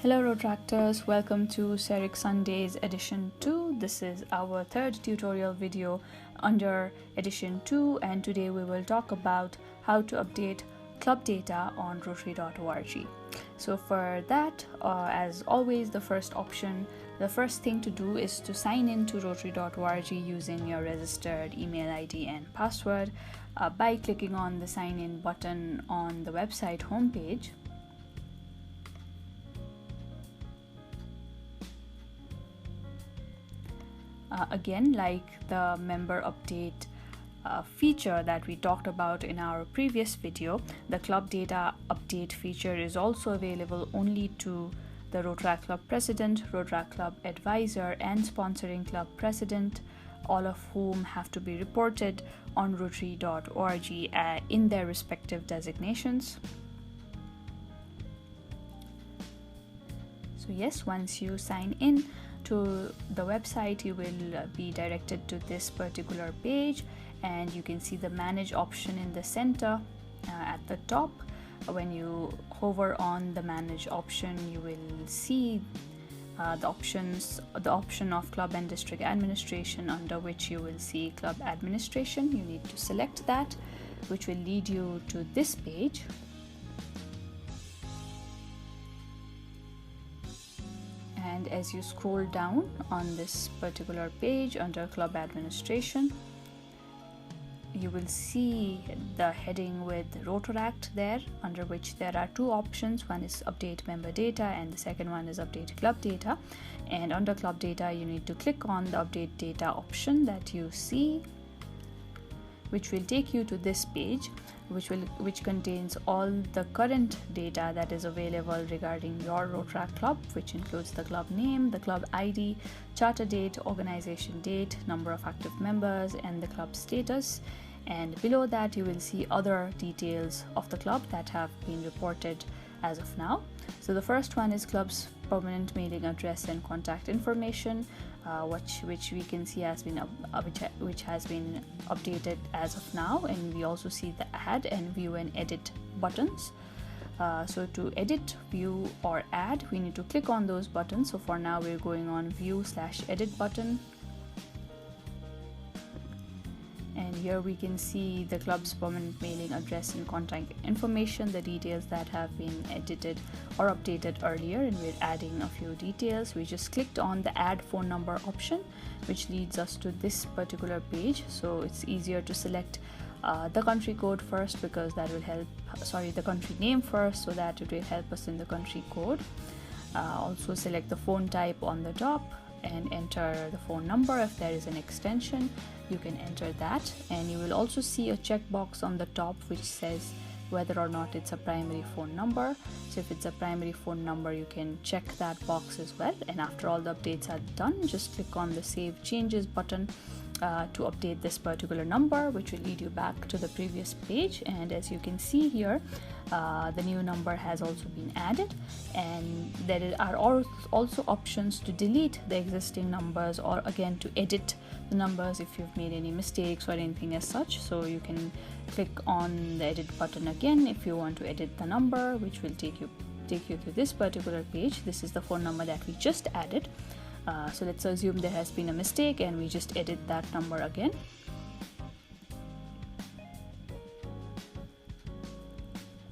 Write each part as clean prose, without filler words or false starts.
Hello Rotractors, welcome to SEARIC Sundays edition 2. This is our third tutorial video under edition 2, and today we will talk about how to update club data on Rotary.org. So for that, as always, the first thing to do is to sign in to Rotary.org using your registered email ID and password by clicking on the sign in button on the website homepage. Again, like the member update feature that we talked about in our previous video, the club data update feature is also available only to the Rotary Club President, Rotary Club Advisor, and Sponsoring Club President, all of whom have to be reported on Rotary.org in their respective designations. So yes, once you sign in to the website, you will be directed to this particular page, and you can see the manage option in the center at the top. When you hover on the manage option, you will see the option of club and district administration, under which you will see club administration. You need to select that, which will lead you to this page. And as you scroll down on this particular page under club administration, you will see the heading with Rotaract there, under which there are two options. One is update member data and the second one is update club data. And under club data, you need to click on the update data option that you see, which will take you to this page, which contains all the current data that is available regarding your Rotary Club, which includes the club name, the club ID, charter date, organization date, number of active members, and the club status. And below that, you will see other details of the club that have been reported as of now. So the first one is club's permanent mailing address and contact information, which we can see has been which has been updated as of now. And we also see the add and view and edit buttons. So to edit, view, or add, we need to click on those buttons. So for now, we're going on view/edit button. And here we can see the club's permanent mailing address and contact information, the details that have been edited or updated earlier, and we're adding a few details. We just clicked on the add phone number option, which leads us to this particular page. So it's easier to select the country code first, because that will help, the country name first, so that it will help us in the country code. Also select the phone type on the top and enter the phone number. If there is an extension, you can enter that, and you will also see a checkbox on the top which says whether or not it's a primary phone number. So if it's a primary phone number, you can check that box as well. And after all the updates are done, just click on the save changes button to update this particular number, which will lead you back to the previous page. And as you can see here, the new number has also been added, and there are also options to delete the existing numbers, or again to edit the numbers if you've made any mistakes or anything as such. So you can click on the edit button again if you want to edit the number, which will take you to this particular page. This is the phone number that we just added. So let's assume there has been a mistake and we just edit that number again.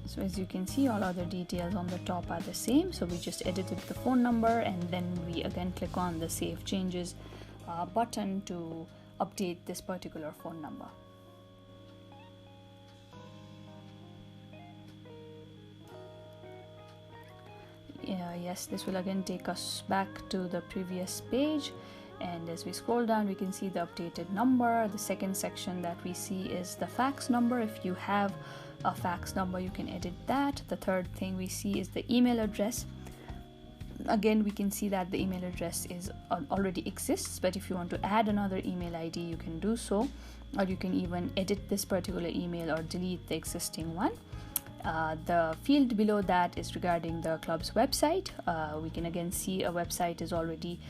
So as you can see, all other details on the top are the same. So we just edited the phone number, and then we again click on the save changes button to update this particular phone number. Yes, this will again take us back to the previous page, and as we scroll down, we can see the updated number. The second section that we see is the fax number. If you have a fax number, you can edit that. The third thing we see is the email address. Again, we can see that the email address already exists, but if you want to add another email ID, you can do so, or you can even edit this particular email or delete the existing one. The field below that is regarding the club's website. We can again see a website is already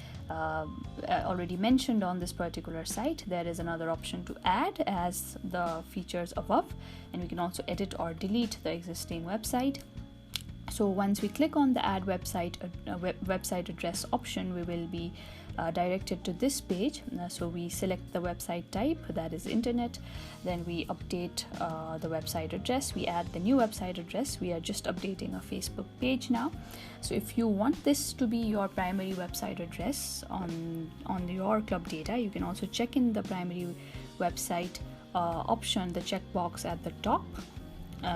mentioned on this particular site. There is another option to add as the features above, and we can also edit or delete the existing website. So once we click on the add website website address option, we will be directed to this page. So we select the website type, that is internet, then we update the website address, we add the new website address. We are just updating a Facebook page now. So if you want this to be your primary website address on your club data, you can also check in the primary website option, the checkbox at the top,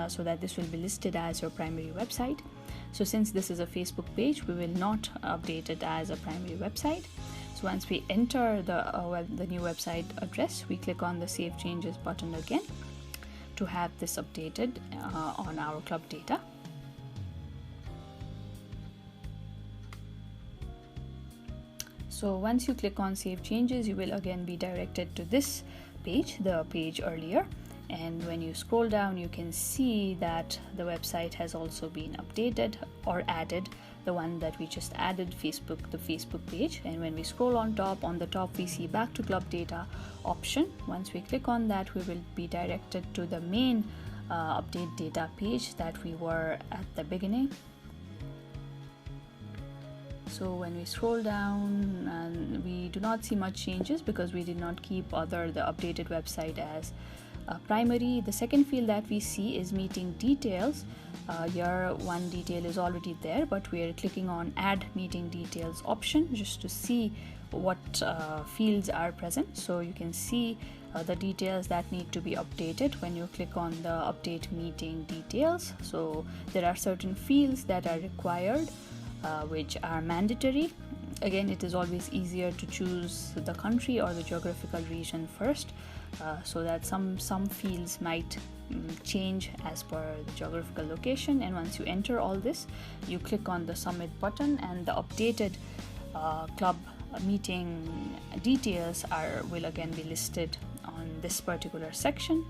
so that this will be listed as your primary website. So since this is a Facebook page, we will not update it as a primary website. So once we enter the new website address, we click on the Save Changes button again to have this updated on our club data. So once you click on Save Changes, you will again be directed to this page, the page earlier. And when you scroll down, you can see that the website has also been updated or added, the one that we just added, the Facebook page. And when we scroll on the top we see Back to Club Data option. Once we click on that, we will be directed to the main update data page that we were at the beginning. So when we scroll down, we do not see much changes because we did not keep the updated website as primary. The second field that we see is meeting details. Here one detail is already there, but we are clicking on add meeting details option just to see what fields are present. So you can see the details that need to be updated when you click on the update meeting details. So there are certain fields that are required, which are mandatory. Again, it is always easier to choose the country or the geographical region first, so that some fields might change as per the geographical location. And once you enter all this, you click on the submit button, and the updated club meeting details will again be listed on this particular section.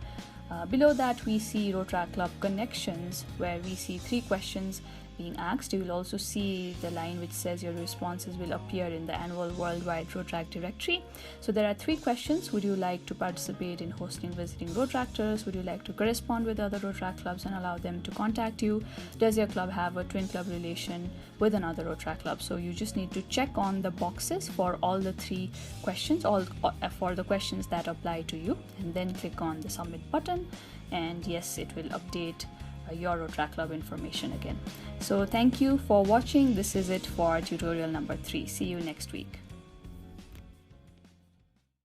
Below that we see Rotaract Club connections, where we see 3 questions being asked. You will also see the line which says your responses will appear in the annual worldwide Rotaract directory. So there are 3 questions. Would you like to participate in hosting visiting Rotaractors? Would you like to correspond with other Rotaract clubs and allow them to contact you? Does your club have a twin club relation with another Rotaract club? So you just need to check on the boxes for all the 3 questions, for the questions that apply to you, and then click on the submit button, and yes, it will update your Rotaract Club information again. So thank you for watching. This is it for tutorial number 3. See you next week.